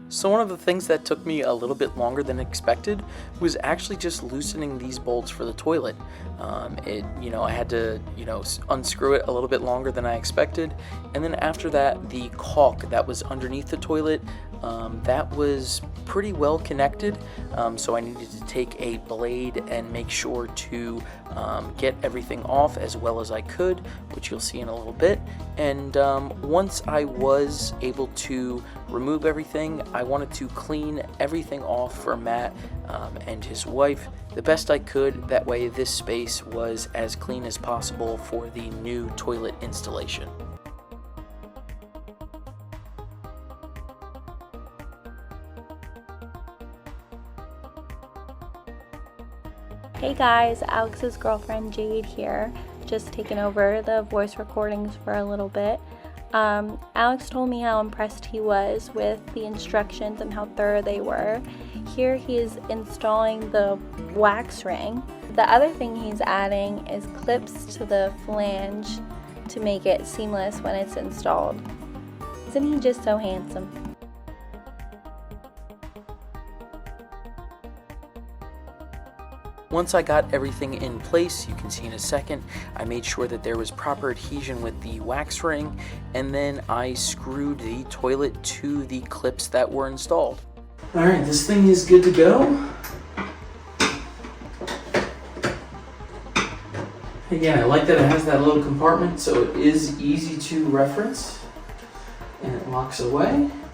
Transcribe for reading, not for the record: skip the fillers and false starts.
So one of the things that took me a little bit longer than expected was actually just loosening these bolts for the toilet. I had to, unscrew it a little bit longer than I expected. And then after that, the caulk that was underneath the toilet, that was pretty well connected. So I needed to take a blade and make sure to get everything off as well as I could, which you'll see in a little bit. And once I was able to remove everything, I wanted to clean everything off for Matt and his wife the best I could. That way this space was as clean as possible for the new toilet installation. Hey guys, Alex's girlfriend Jade here, just taking over the voice recordings for a little bit. Alex told me how impressed he was with the instructions and how thorough they were. Here he is installing the wax ring. The other thing he's adding is clips to the flange to make it seamless when it's installed. Isn't he just so handsome? Once I got everything in place, you can see in a second, I made sure that there was proper adhesion with the wax ring, and then I screwed the toilet to the clips that were installed. Alright, this thing is good to go. Again, I like that it has that little compartment so it is easy to reference, and it locks away.